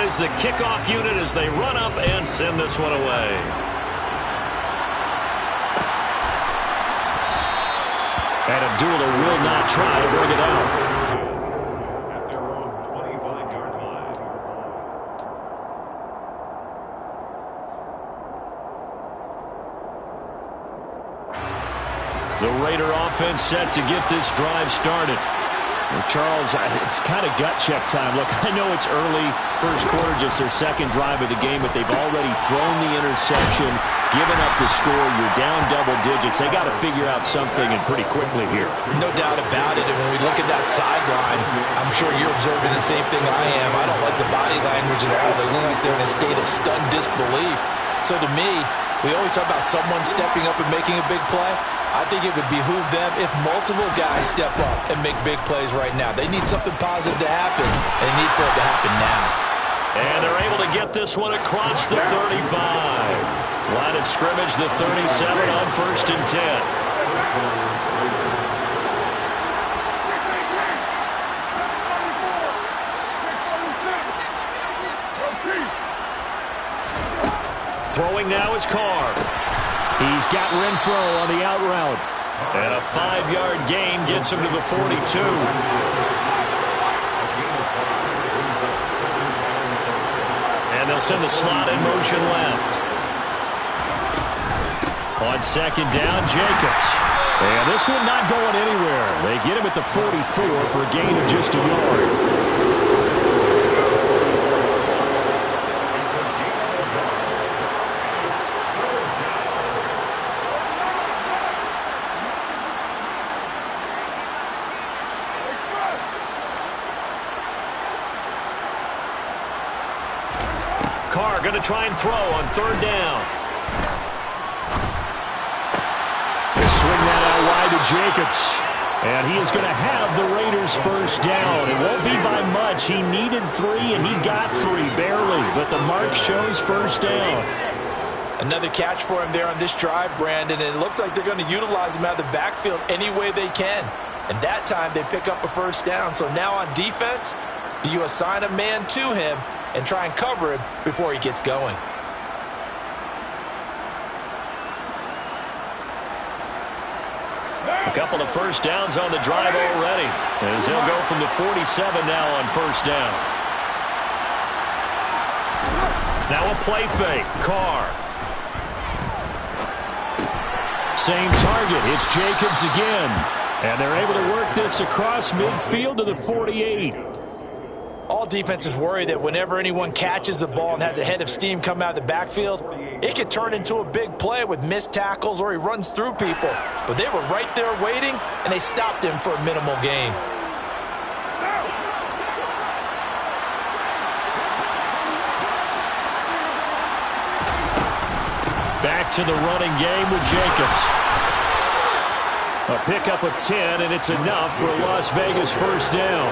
is the kickoff unit as they run up and send this one away. And Abdullah will not try to bring it out. At their own 25-yard line. The Raider offense set to get this drive started. Well, Charles, it's kind of gut check time. Look, I know it's early, first quarter, just their second drive of the game, but they've already thrown the interception, given up the score. You're down double digits. They got to figure out something, and pretty quickly here. No doubt about it. And when we look at that sideline, I'm sure you're observing the same thing I am. I don't like the body language at all. They look like they're in a state of stunned disbelief. So to me, we always talk about someone stepping up and making a big play. I think it would behoove them if multiple guys step up and make big plays right now. They need something positive to happen, and they need for it to happen now. And they're able to get this one across the 35. Line of scrimmage, the 37 on 1st and 10. Throwing now is Carr. He's got Renfro on the out route. And a 5-yard gain gets him to the 42. And they'll send the slot in motion left. On 2nd down, Jacobs. And this one not going anywhere. They get him at the 44 for a gain of just a yard. Carr going to try and throw on 3rd down. They swing that out wide to Jacobs. And he is going to have the Raiders' first down. It won't be by much. He needed 3, and he got 3, barely. But the mark shows first down. Another catch for him there on this drive, Brandon. And it looks like they're going to utilize him out of the backfield any way they can. And that time they pick up a first down. So now on defense, do you assign a man to him and try and cover him before he gets going? A couple of first downs on the drive already, as he'll go from the 47 now on 1st down. Now a play fake. Carr. Same target. It's Jacobs again. And they're able to work this across midfield to the 48. All defenses worry that whenever anyone catches the ball and has a head of steam come out of the backfield, it could turn into a big play with missed tackles or he runs through people. But they were right there waiting, and they stopped him for a minimal gain. Back to the running game with Jacobs. A pickup of 10, and it's enough for a Las Vegas first down.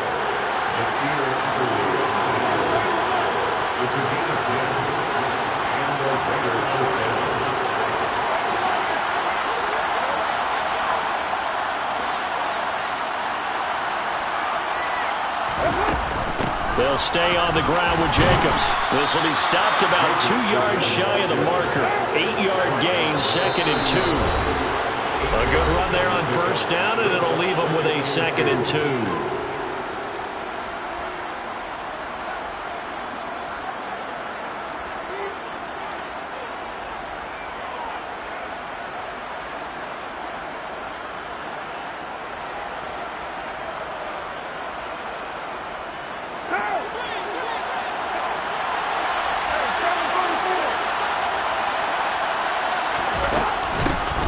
They'll stay on the ground with Jacobs. This will be stopped about 2 yards shy of the marker. 8-yard gain, 2nd and 2. A good run there on 1st down, and it'll leave them with a 2nd and 2.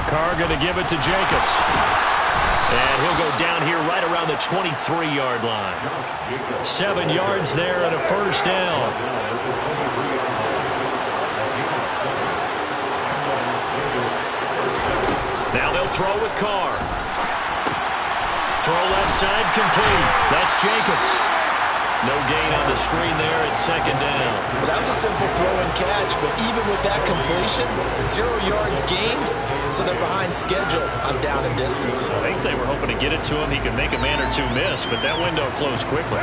Carr going to give it to Jacobs. And he'll go down here right around the 23-yard line. 7 yards there and a first down. Now they'll throw with Carr. Throw left side complete. That's Jacobs. No gain on the screen there at 2nd down. Well, that was a simple throw and catch, but even with that completion, 0 yards gained, so they're behind schedule on down and distance. I think they were hoping to get it to him. He could make a man or two miss, but that window closed quickly.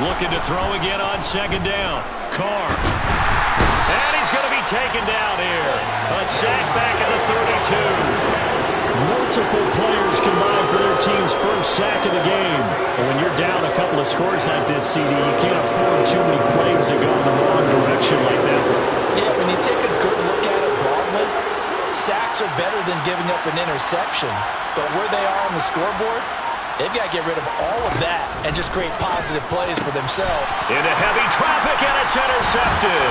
Looking to throw again on second down. Carr. And he's going to be taken down here. A sack back at the 32. Multiple players combined for their team's first sack of the game. And when you're down a couple of scores like this, CD, you can't afford too many plays that go in the wrong direction like that. Yeah, when you take a good look at it broadly, sacks are better than giving up an interception. But where they are on the scoreboard, they've got to get rid of all of that and just create positive plays for themselves. Into heavy traffic, and it's intercepted.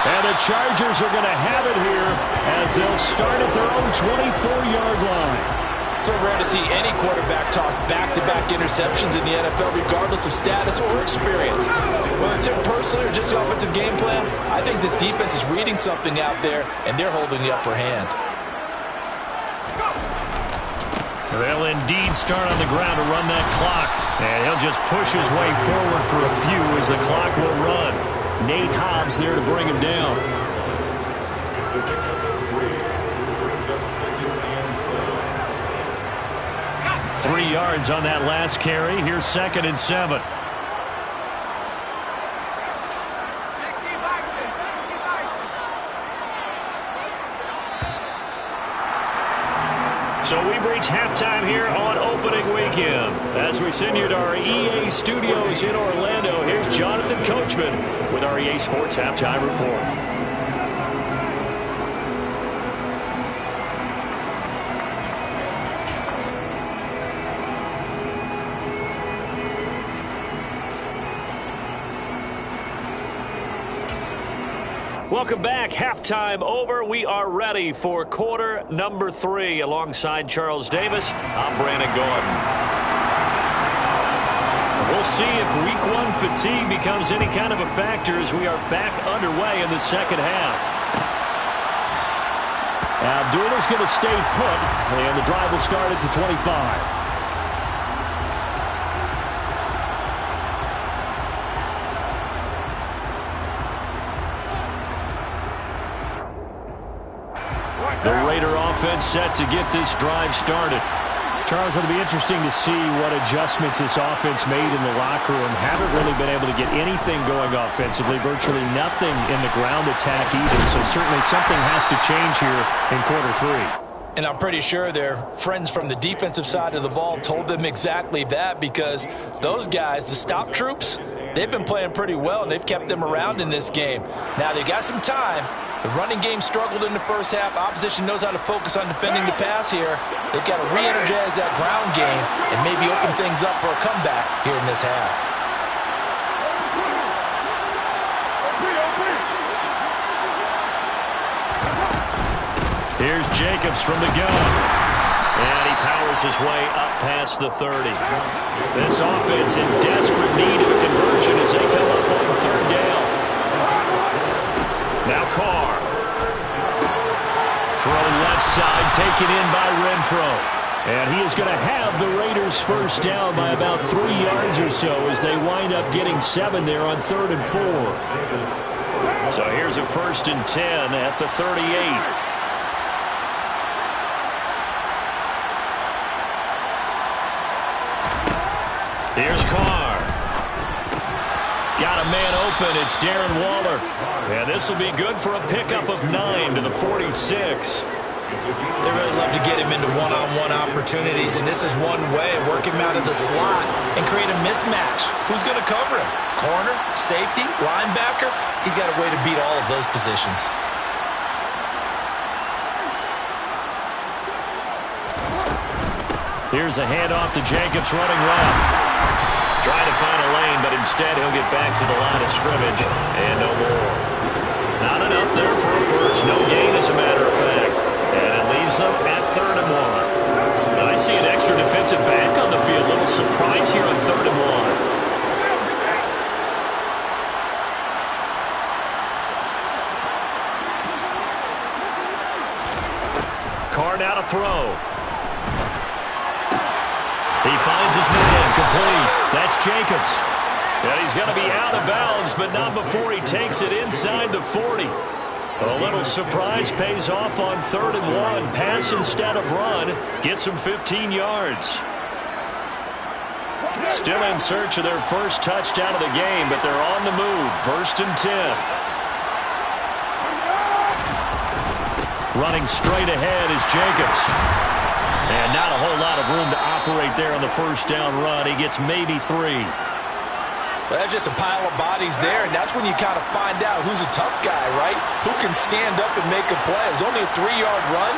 And the Chargers are going to have it here as they'll start at their own 24-yard line. So rare to see any quarterback toss back-to-back interceptions in the NFL, regardless of status or experience. Whether it's him personally or just the offensive game plan, I think this defense is reading something out there, and they're holding the upper hand. They'll indeed start on the ground to run that clock. And he'll just push his way forward for a few as the clock will run. Nate Hobbs there to bring him down. It's a pickup of 3. Brings up 2nd and 7. 3 yards on that last carry. Here's 2nd and 7. So we've reached halftime here on opening weekend. As we send you to our EA studios in Orlando, here's Jonathan Coachman with our EA Sports Halftime Report. Welcome back. Halftime over. We are ready for quarter number 3. Alongside Charles Davis, I'm Brandon Gordon. We'll see if week 1 fatigue becomes any kind of a factor as we are back underway in the second half. Abdullah's going to stay put, and the drive will start at the 25. The Raider offense set to get this drive started. Charles, it'll be interesting to see what adjustments this offense made in the locker room. Haven't really been able to get anything going offensively, virtually nothing in the ground attack either. So certainly something has to change here in quarter 3. And I'm pretty sure their friends from the defensive side of the ball told them exactly that, because those guys, the stop troops, they've been playing pretty well, and they've kept them around in this game. Now, they got some time. The running game struggled in the first half. Opposition knows how to focus on defending the pass here. They've got to re-energize that ground game and maybe open things up for a comeback here in this half. Here's Jacobs from the gun. And he powers his way up past the 30. This offense in desperate need of a conversion as they come up on 3rd down. Now Carr. Throw left side, taken in by Renfro. And he is going to have the Raiders first down by about 3 yards or so as they wind up getting 7 there on 3rd and 4. So here's a 1st and 10 at the 38. Here's Carr. Got a man open. It's Darren Waller. And this will be good for a pickup of 9 to the 46. They really love to get him into one-on-one opportunities, and this is one way. Work him out of the slot and create a mismatch. Who's going to cover him? Corner, safety, linebacker? He's got a way to beat all of those positions. Here's a handoff to Jacobs running left. Trying to find a lane, but instead he'll get back to the line of scrimmage. And no more. Not enough there for a first. No gain, as a matter of fact. And it leaves them at 3rd and 1. Now I see an extra defensive back on the field. Little surprise here on 3rd and 1. Carr now to throw. He finds his man, complete. That's Jacobs. And he's going to be out of bounds, but not before he takes it inside the 40. A little surprise pays off on 3rd and 1. Pass instead of run. Gets him 15 yards. Still in search of their first touchdown of the game, but they're on the move. 1st and 10. Running straight ahead is Jacobs. And not a whole lot of room to operate there on the first down run. He gets maybe 3. Well, that's just a pile of bodies there, and that's when you kind of find out who's a tough guy, right? Who can stand up and make a play. It was only a 3-yard run,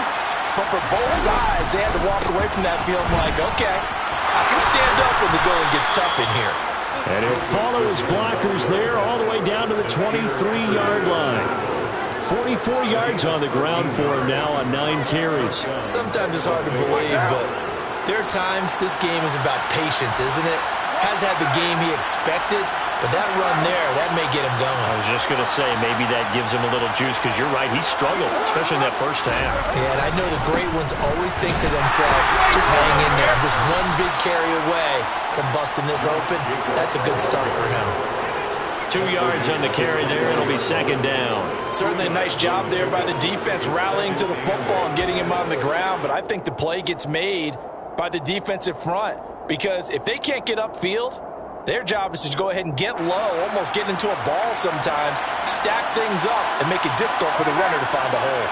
but for both sides, they had to walk away from that feeling like, okay, I can stand up when the going gets tough in here. And he'll follow his blockers there all the way down to the 23-yard line. 44 yards on the ground for him now on 9 carries. Sometimes it's hard to believe, but there are times this game is about patience, isn't it? Has had the game he expected, but that run there, that may get him going. I was just going to say, maybe that gives him a little juice, because you're right, he struggled, especially in that first half. Yeah, and I know the great ones always think to themselves, just hang in there. Just one big carry away from busting this open. That's a good start for him. 2 yards on the carry there. It'll be 2nd down. Certainly a nice job there by the defense, rallying to the football and getting him on the ground, but I think the play gets made by the defensive front. Because if they can't get upfield, their job is to go ahead and get low, almost get into a ball sometimes, stack things up, and make it difficult for the runner to find a hole.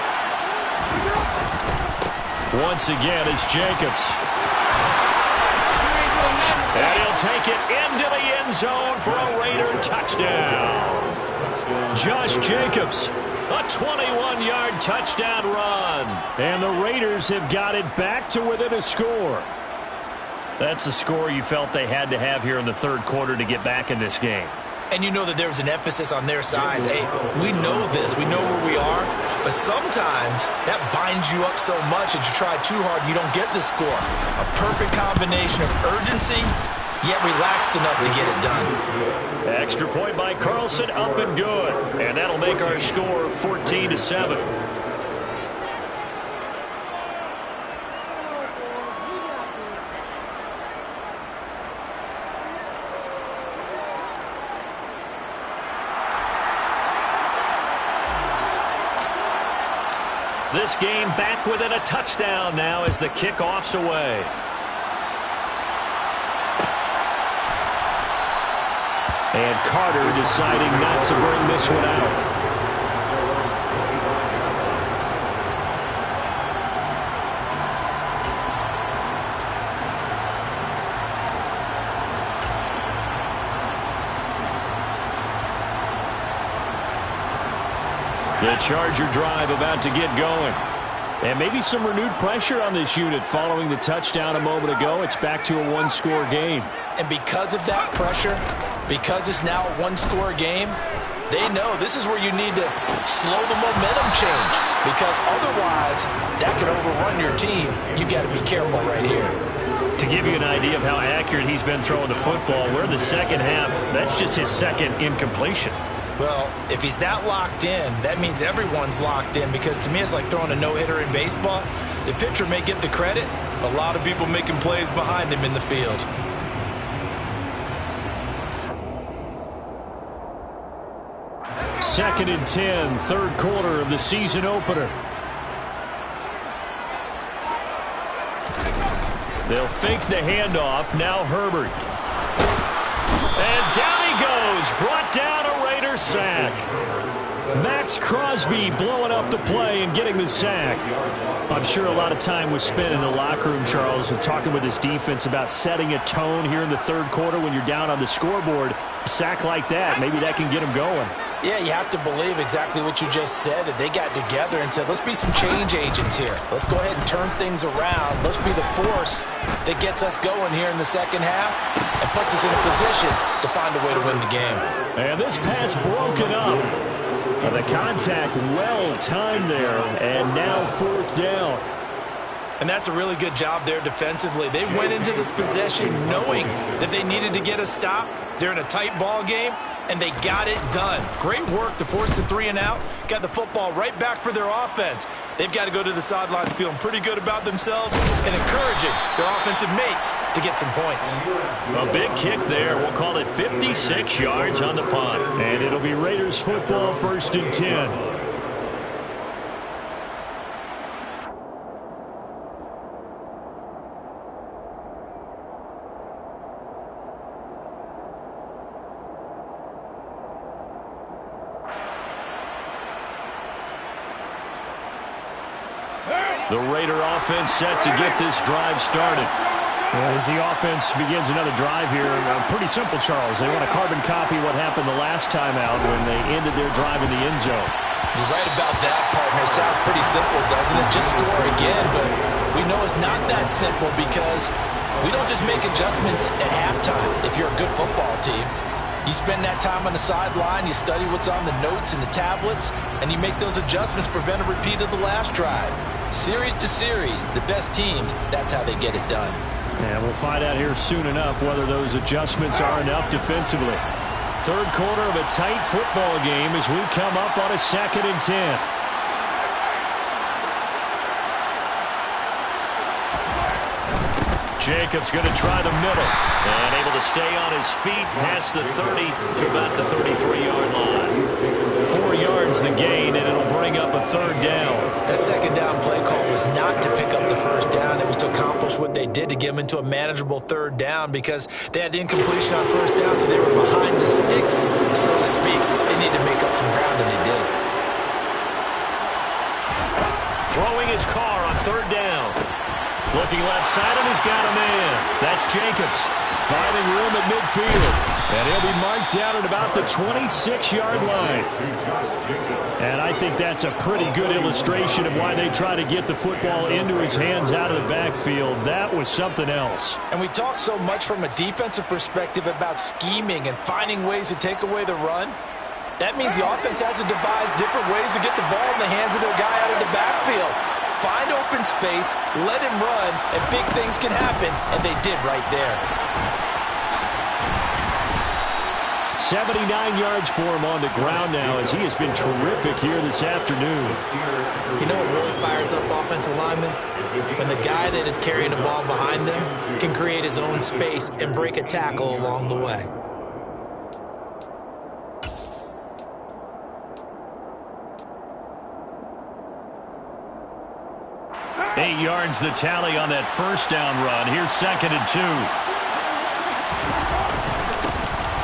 Once again, it's Jacobs. And he'll take it into the end zone for a Raider touchdown. Josh Jacobs, a 21-yard touchdown run. And the Raiders have got it back to within a score. That's the score you felt they had to have here in the 3rd quarter to get back in this game. And you know that there was an emphasis on their side. Hey, we know this. We know where we are. But sometimes that binds you up so much that you try too hard, you don't get the score. A perfect combination of urgency, yet relaxed enough to get it done. Extra point by Carlson, up and good. And that'll make our score 14-7. This game back within a touchdown now as the kickoff's away. And Carter deciding not to bring this one out. The Charger drive about to get going. And maybe some renewed pressure on this unit following the touchdown a moment ago. It's back to a 1-score game. And because of that pressure, because it's now a 1-score game, they know this is where you need to slow the momentum change. Because otherwise, that could overrun your team. You've got to be careful right here. To give you an idea of how accurate he's been throwing the football, we're in the second half. That's just his 2nd incompletion. Well, if he's that locked in, that means everyone's locked in, because to me it's like throwing a no-hitter in baseball. The pitcher may get the credit, but a lot of people making plays behind him in the field. Second and 10, 3rd quarter of the season opener. They'll fake the handoff. Now Herbert. And down he goes. Brought down a Raider sack. Max Crosby blowing up the play and getting the sack. I'm sure a lot of time was spent in the locker room, Charles, and talking with his defense about setting a tone here in the 3rd quarter when you're down on the scoreboard. A sack like that, maybe that can get him going. Yeah, you have to believe exactly what you just said, that they got together and said, let's be some change agents here. Let's go ahead and turn things around. Let's be the force that gets us going here in the second half and puts us in a position to find a way to win the game. And this pass broken up. The contact well timed there, and now 4th down. And that's a really good job there defensively. They went into this possession knowing that they needed to get a stop. They're in a tight ball game, and they got it done. Great work to force the 3 and out. Got the football right back for their offense. They've got to go to the sidelines feeling pretty good about themselves and encouraging their offensive mates to get some points. A big kick there. We'll call it 56 yards on the punt. And it'll be Raiders football, 1st and 10. The Raider offense set to get this drive started. As the offense begins another drive here, pretty simple, Charles. They want to carbon copy what happened the last time out when they ended their drive in the end zone. You're right about that, partner. Sounds pretty simple, doesn't it? Just score again, but we know it's not that simple because we don't just make adjustments at halftime if you're a good football team. You spend that time on the sideline, you study what's on the notes and the tablets, and you make those adjustments, prevent a repeat of the last drive. Series to series, the best teams, that's how they get it done. And we'll find out here soon enough whether those adjustments are enough defensively. Third quarter of a tight football game as we come up on a 2nd and 10. Jacobs going to try the middle and able to stay on his feet past the 30 to about the 33-yard line. 4 yards the gain, and it'll bring up a 3rd down. That 2nd down play call was not to pick up the 1st down. It was to accomplish what they did to get them into a manageable 3rd down because they had incompletion on 1st down, so they were behind the sticks, so to speak. They needed to make up some ground, and they did. Throwing his car on 3rd down. Looking left side, and he's got a man. That's Jacobs. Finding room at midfield. And he'll be marked down at about the 26-yard line. And I think that's a pretty good illustration of why they try to get the football into his hands out of the backfield. That was something else. And we talk so much from a defensive perspective about scheming and finding ways to take away the run. That means the offense has to devise different ways to get the ball in the hands of their guy out of the backfield. Find open space, let him run, and big things can happen, and they did right there. 79 yards for him on the ground now as he has been terrific here this afternoon. You know what really fires up offensive linemen? When the guy that is carrying the ball behind them can create his own space and break a tackle along the way. Eight yards the tally on that 1st down run. Here's 2nd and 2.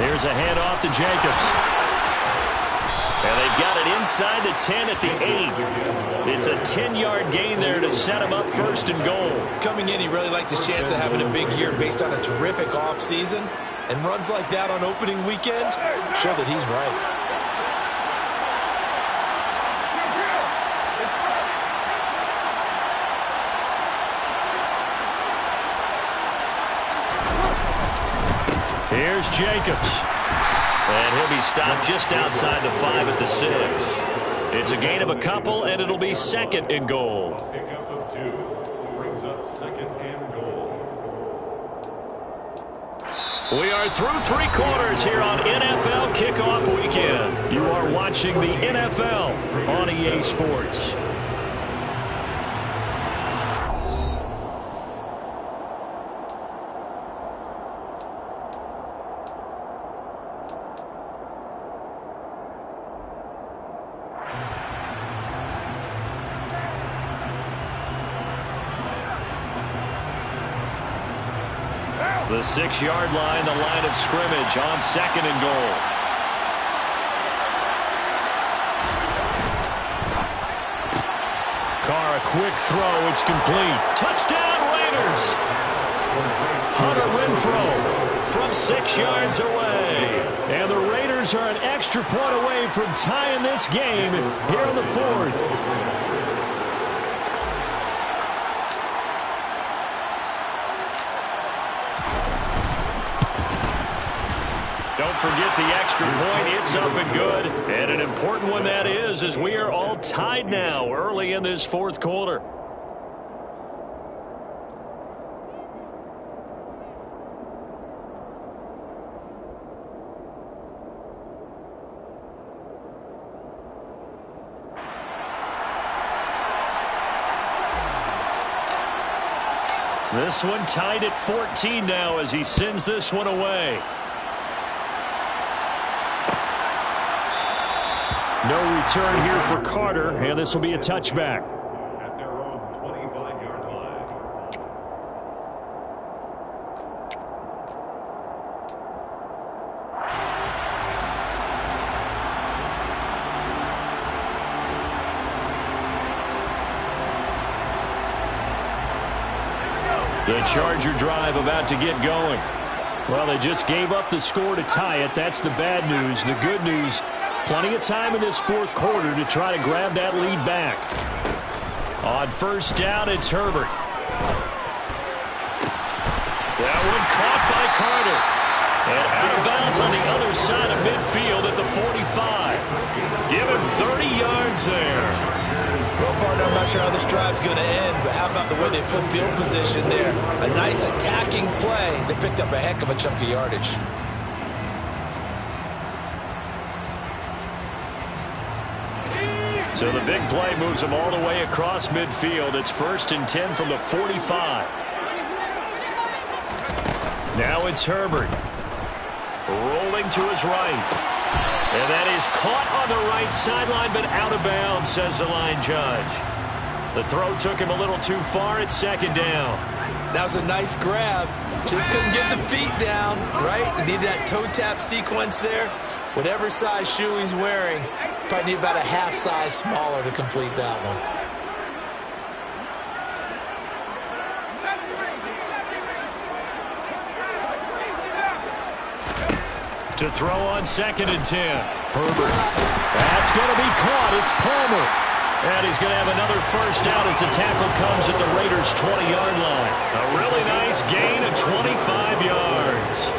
Here's a handoff to Jacobs. And they've got it inside the 10 at the 8. It's a 10-yard gain there to set him up 1st and goal. Coming in, he really liked his chance of having a big year based on a terrific offseason. And runs like that on opening weekend show that he's right. Here's Jacobs. And he'll be stopped just outside the 5 at the 6. It's a gain of a couple, and it'll be 2nd and goal. Pickup of 2 brings up 2nd and goal. We are through 3 quarters here on NFL Kickoff Weekend. You are watching the NFL on EA Sports. The 6-yard line, the line of scrimmage on 2nd and goal. Carr, a quick throw. It's complete. Touchdown, Raiders. Hunter Renfrow from 6 yards away. And the Raiders are an extra point away from tying this game here in the 4th. Don't forget the extra point. It's up and good. And an important one that is, as we are all tied now early in this 4th quarter. This one tied at 14 now as he sends this one away. No return here for Carter, and this will be a touchback. At their own 25-yard line. The Charger drive about to get going. Well, they just gave up the score to tie it. That's the bad news. The good news, plenty of time in this fourth quarter to try to grab that lead back. On first down, it's Herbert. That one caught by Carter. And out of bounds on the other side of midfield at the 45. Give him 30 yards there. Well, partner, I'm not sure how this drive's going to end, but how about the way they flip field position there? A nice attacking play. They picked up a heck of a chunk of yardage. So the big play moves them all the way across midfield. It's 1st and 10 from the 45. Now it's Herbert. Rolling to his right. And that is caught on the right sideline, but out of bounds, says the line judge. The throw took him a little too far. It's 2nd down. That was a nice grab. Just couldn't get the feet down, right? Needed that toe tap sequence there. Whatever size shoe he's wearing, probably need about a half size smaller to complete that one. To throw on 2nd and 10. Herbert. That's going to be caught. It's Palmer. And he's going to have another first down as the tackle comes at the Raiders' 20-yard line. A really nice gain of 25 yards.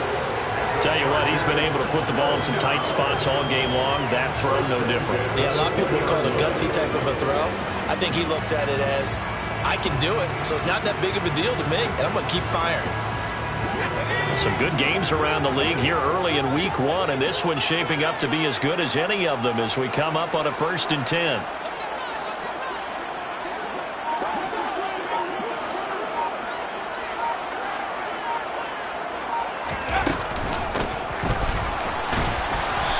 Tell you what, he's been able to put the ball in some tight spots all game long. That throw, no different. Yeah, a lot of people would call it a gutsy type of a throw. I think he looks at it as, I can do it, so it's not that big of a deal to me, and I'm going to keep firing. Some good games around the league here early in week 1, and this one's shaping up to be as good as any of them as we come up on a 1st and 10.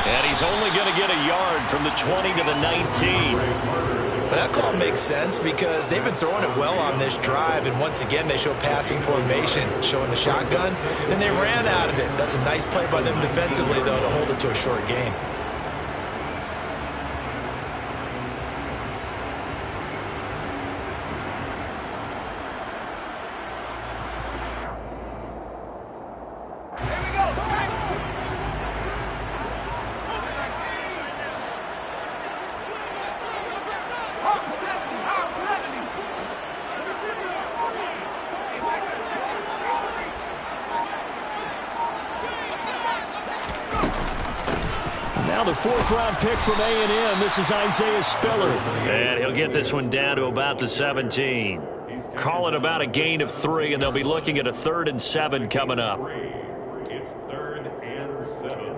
And he's only going to get a yard from the 20 to the 19. But that call makes sense because they've been throwing it well on this drive, and once again they show passing formation, showing the shotgun. Then they ran out of it. That's a nice play by them defensively, though, to hold it to a short gain. Now the 4th-round pick from A&M. This is Isaiah Spiller. And he'll get this one down to about the 17. Call it about a gain of 3, and they'll be looking at a 3rd and 7 coming up. It's 3rd and 7.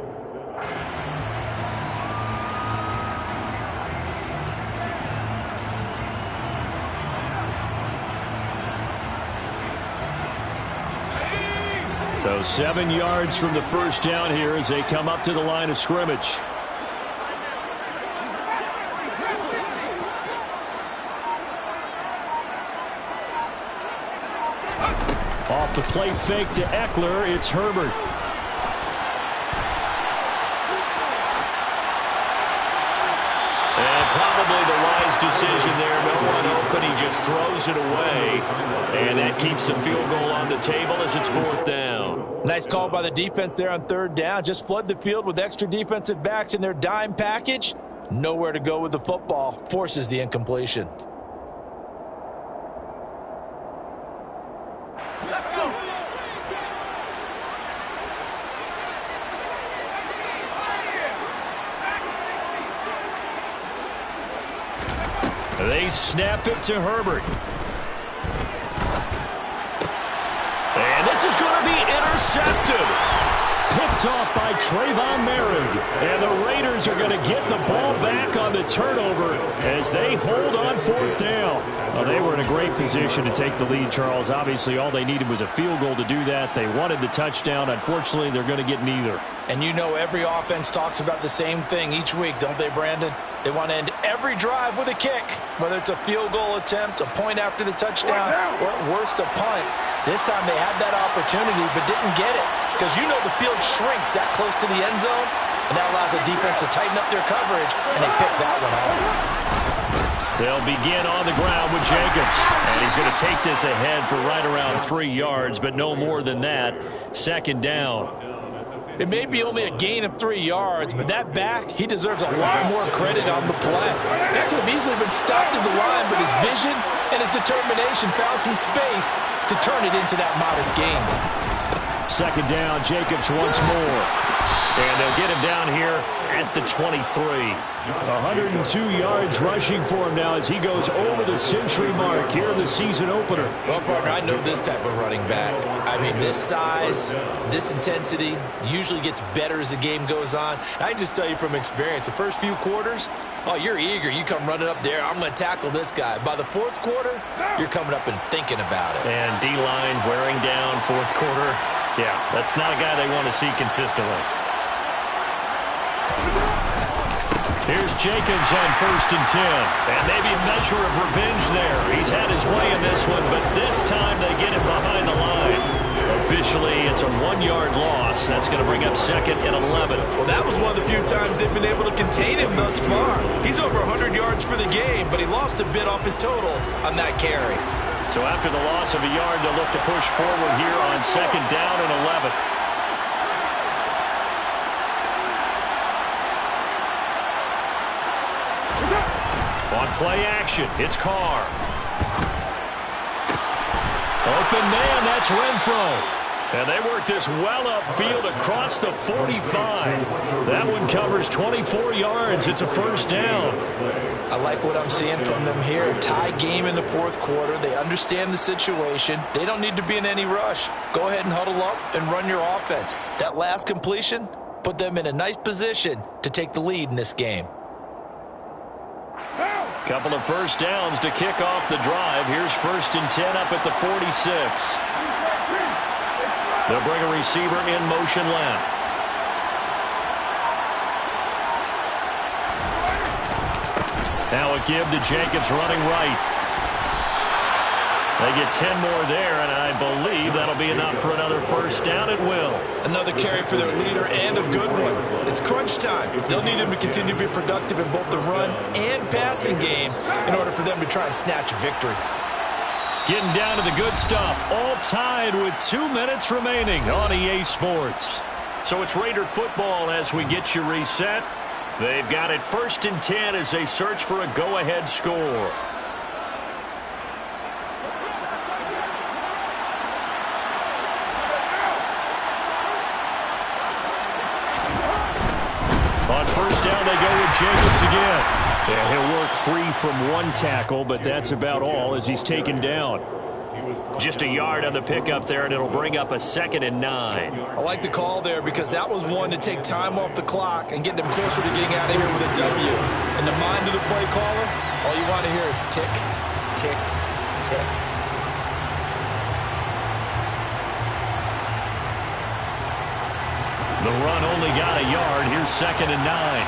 So 7 yards from the first down here as they come up to the line of scrimmage. Off the play fake to Eckler, it's Herbert. And probably the wise decision there. No one open. He just throws it away. And that keeps the field goal on the table as it's 4th down. Nice call by the defense there on 3rd down. Just flood the field with extra defensive backs in their dime package. Nowhere to go with the football. Forces the incompletion. They snap it to Herbert. And this is going to be intercepted. Picked off by Trayvon Merrick. And the Raiders are going to get the ball back on the turnover as they hold on 4th down. Well, they were in a great position to take the lead, Charles. Obviously, all they needed was a field goal to do that. They wanted the touchdown. Unfortunately, they're going to get neither. And you know every offense talks about the same thing each week, don't they, Brandon? They want to end every drive with a kick, whether it's a field goal attempt, a point after the touchdown, or at worst, a punt. This time they had that opportunity but didn't get it because you know the field shrinks that close to the end zone, and that allows the defense to tighten up their coverage, and they picked that one off. They'll begin on the ground with Jacobs. And he's going to take this ahead for right around 3 yards, but no more than that. Second down. It may be only a gain of 3 yards, but that back, he deserves a lot more credit on the play. That could have easily been stopped at the line, but his vision and his determination found some space to turn it into that modest gain. Second down, Jacobs once more. And they'll get him down here at the 23. 102 yards rushing for him now as he goes over the century mark here in the season opener. Well, partner, I know this type of running back. I mean, this size, this intensity usually gets better as the game goes on. I can just tell you from experience, the first few quarters, oh, you're eager. You come running up there, I'm going to tackle this guy. By the fourth quarter, you're coming up and thinking about it. And D-line wearing down fourth quarter. Yeah, that's not a guy they want to see consistently. Here's Jacobs on 1st and 10. And maybe a measure of revenge there. He's had his way in this one, but this time they get him behind the line. Officially, it's a 1-yard loss. That's going to bring up 2nd and 11. Well, that was one of the few times they've been able to contain him thus far. He's over 100 yards for the game, but he lost a bit off his total on that carry. So after the loss of a yard, they'll look to push forward here on 2nd down and 11. On play action, it's Carr. Open man, that's Renfro. And they work this well upfield across the 45. That one covers 24 yards. It's a 1st down. I like what I'm seeing from them here. Tie game in the fourth quarter. They understand the situation. They don't need to be in any rush. Go ahead and huddle up and run your offense. That last completion put them in a nice position to take the lead in this game. Couple of 1st downs to kick off the drive. Here's 1st and 10 up at the 46. They'll bring a receiver in motion left. Now a give to Jacobs running right. They get 10 more there, and I believe that'll be enough for another 1st down. It will. Another carry for their leader and a good one. It's crunch time. They'll need him to continue to be productive in both the run and passing game in order for them to try and snatch a victory. Getting down to the good stuff. All tied with 2 minutes remaining on EA Sports. So it's Raider football as we get you reset. They've got it 1st and 10 as they search for a go-ahead score. On 1st down, they go with Jacobs again. Yeah, he'll work free from one tackle, but that's about all as he's taken down. Just a yard on the pickup there, and it'll bring up a 2nd and 9. I like the call there because that was one to take time off the clock and get them closer to getting out of here with a W. In the mind of the play caller, all you want to hear is tick, tick, tick. The run only got a yard. Here's 2nd and 9.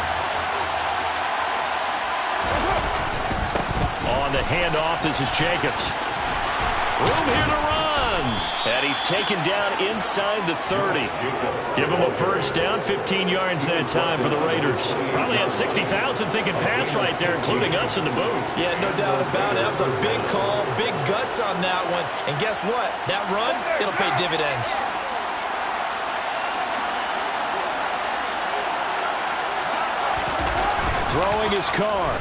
On the handoff, this is Jacobs. Room here to run. And he's taken down inside the 30. Give him a 1st down, 15 yards that time for the Raiders. Probably had 60,000 thinking pass right there, including us in the booth. Yeah, no doubt about it. That was a big call, big guts on that one. And guess what? That run, it'll pay dividends. Throwing his car.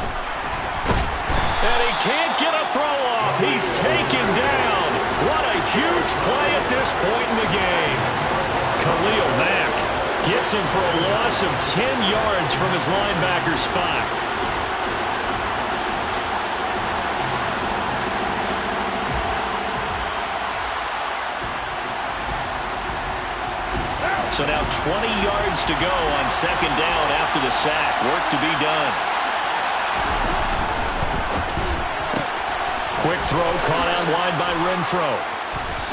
And he can't get a throw off. He's taken down. What a huge play at this point in the game. Khalil Mack gets him for a loss of 10 yards from his linebacker spot. So now 20 yards to go on 2nd down after the sack. Work to be done. Quick throw caught out wide by Renfro.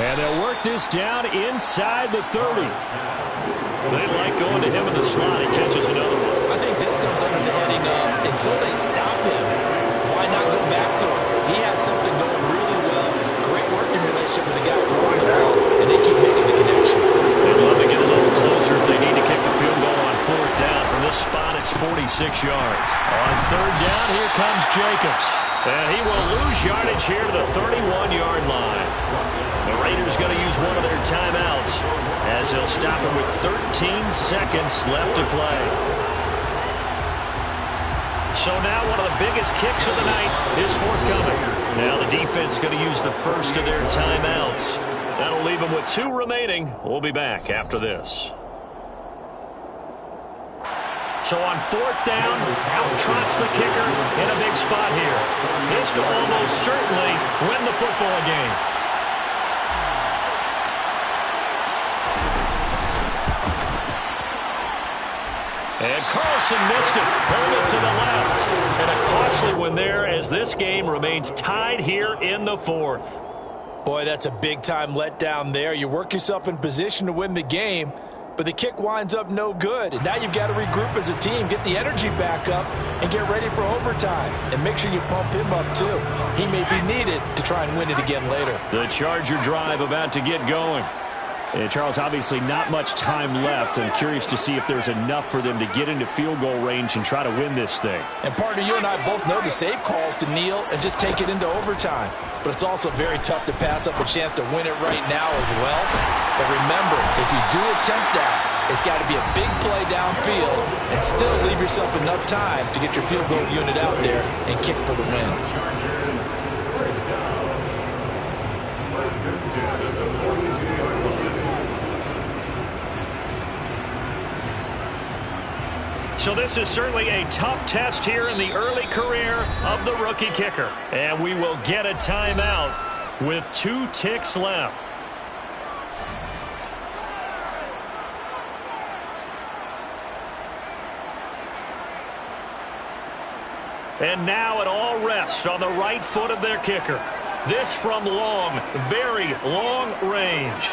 And they'll work this down inside the 30. They like going to him in the slot. He catches another one. I think this comes under the heading of until they stop him, why not go back to him? He has something going really well. Great working relationship with the guy throwing the ball, and they keep making the connection. They'd love to get a little closer if they need to kick the field goal on 4th down. From this spot, it's 46 yards. On 3rd down, here comes Jacobs. And he will lose yardage here to the 31-yard line. The Raiders going to use one of their timeouts as they'll stop it with 13 seconds left to play. So now one of the biggest kicks of the night is forthcoming. Now the defense going to use the first of their timeouts. That'll leave them with 2 remaining. We'll be back after this. So on 4th down, out trots the kicker in a big spot here. This to almost certainly win the football game. And Carlson missed it. Pulled it to the left. And a costly one there as this game remains tied here in the 4th. Boy, that's a big-time letdown there. You work yourself in position to win the game, but the kick winds up no good. And now you've got to regroup as a team, get the energy back up, and get ready for overtime. And make sure you pump him up, too. He may be needed to try and win it again later. The Charger drive about to get going. And Charles, obviously not much time left. I'm curious to see if there's enough for them to get into field goal range and try to win this thing. And partner, you and I both know the safe calls to kneel and just take it into overtime. But it's also very tough to pass up a chance to win it right now as well. But remember, if you do attempt that, it's got to be a big play downfield and still leave yourself enough time to get your field goal unit out there and kick for the win. Chargers, first down. First and 10 at the 42-yard line. So this is certainly a tough test here in the early career of the rookie kicker. And we will get a timeout with 2 ticks left. And now it all rests on the right foot of their kicker. This from long, very long range.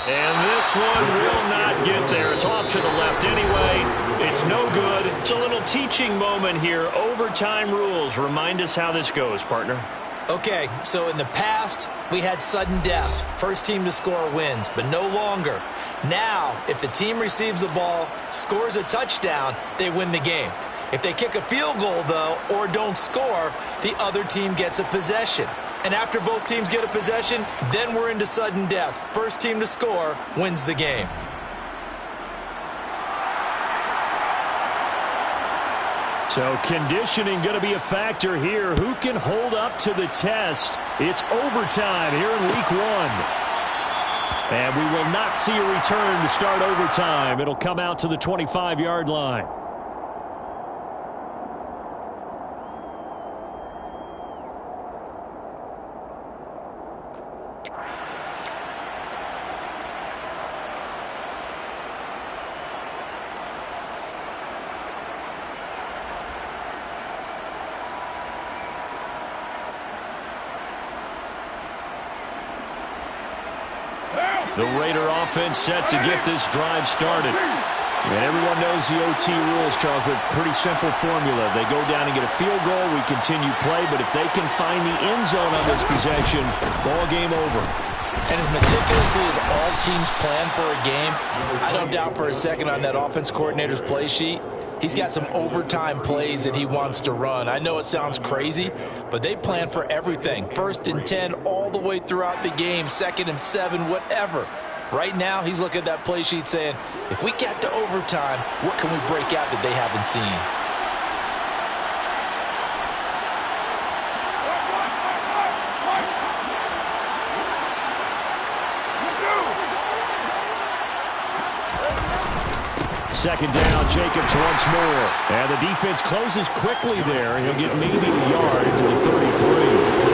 And this one will not get there. It's off to the left anyway. It's no good. It's a little teaching moment here. Overtime rules. Remind us how this goes, partner. Okay, so in the past, we had sudden death. First team to score wins, but no longer. Now, if the team receives the ball, scores a touchdown, they win the game. If they kick a field goal, though, or don't score, the other team gets a possession. And after both teams get a possession, then we're into sudden death. First team to score wins the game. So conditioning going to be a factor here. Who can hold up to the test? It's overtime here in week 1. And we will not see a return to start overtime. It'll come out to the 25-yard line. The Raider offense set to get this drive started. And everyone knows the OT rules, Charles, but pretty simple formula. They go down and get a field goal, we continue play, but if they can find the end zone on this possession, ball game over. And as meticulously as all teams plan for a game, I don't doubt for a second on that offense coordinator's play sheet, he's got some overtime plays that he wants to run. I know it sounds crazy, but they plan for everything. 1st and 10 all the way throughout the game, 2nd and 7, whatever. Right now, he's looking at that play sheet saying, if we get to overtime, what can we break out that they haven't seen? Second down, Jacobs once more. And the defense closes quickly there. He'll get maybe a yard to the 33.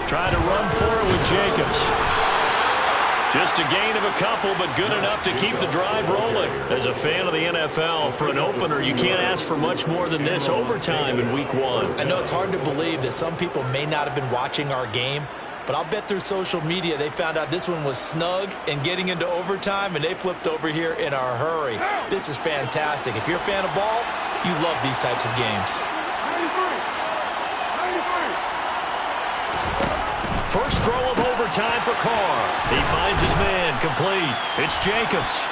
Trying to run for it with Jacobs. Just a gain of a couple, but good enough to keep the drive rolling. As a fan of the NFL, for an opener, you can't ask for much more than this overtime in Week 1. I know it's hard to believe that some people may not have been watching our game, but I'll bet through social media they found out this one was snug and getting into overtime, and they flipped over here in a hurry. This is fantastic. If you're a fan of ball, you love these types of games. First throw of overtime for Carr. He finds his man, complete. It's Jacobs.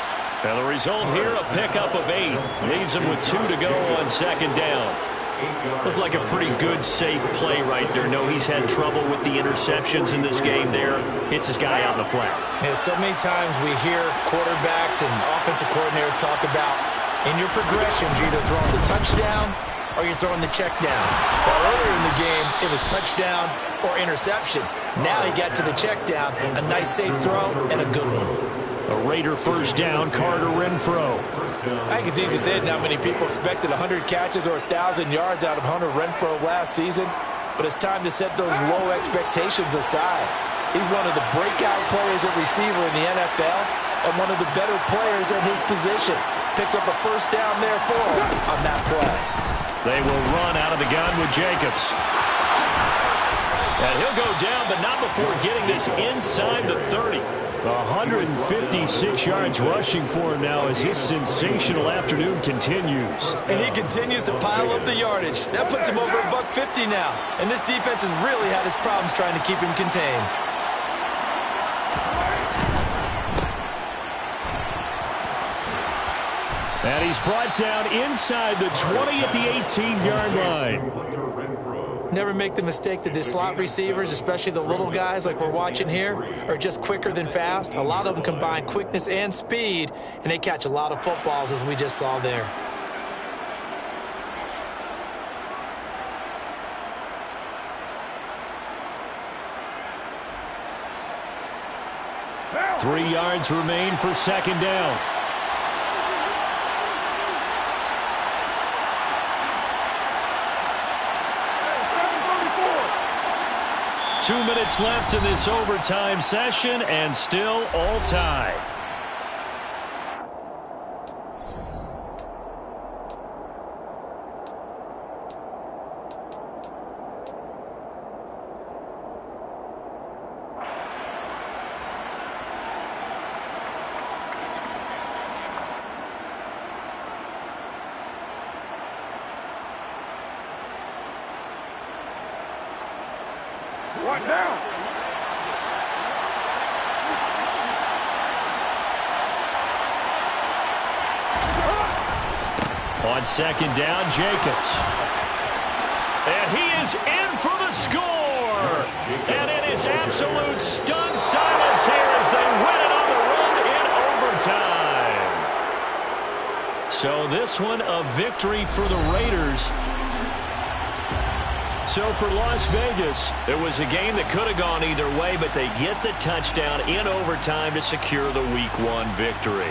And the result here, a pickup of 8. Leaves him with 2 to go on second down. Looked like a pretty good, safe play right there. No, he's had trouble with the interceptions in this game there. Hits his guy out in the flat. Yeah, so many times we hear quarterbacks and offensive coordinators talk about in your progressions, you're either throwing the touchdown or you're throwing the check down. Well, earlier in the game, it was touchdown or interception. Now he got to the check down, a nice safe throw, and a good one. A Raider first down, Carter Renfro. I think it's easy to say it. Not many people expected 100 catches or 1,000 yards out of Hunter Renfro last season, but it's time to set those low expectations aside. He's one of the breakout players at receiver in the NFL and one of the better players at his position. Picks up a first down there for him on that play. They will run out of the gun with Jacobs. And he'll go down, but not before getting this inside the 30. 156 yards rushing for him now as his sensational afternoon continues. And he continues to pile up the yardage. That puts him over $150 now. And this defense has really had its problems trying to keep him contained. And he's brought down inside the 20 at the 18-yard line. Never make the mistake that the slot receivers, especially the little guys like we're watching here, are just quicker than fast. A lot of them combine quickness and speed, and they catch a lot of footballs, as we just saw there. Three yards remain for second down. Two minutes left in this overtime session, and still all tied. One down. On second down, Jacobs. And he is in for the score. And it is absolute stunned silence here as they win it on the run in overtime. So this one, a victory for the Raiders. So for Las Vegas, it was a game that could have gone either way, but they get the touchdown in overtime to secure the Week 1 victory.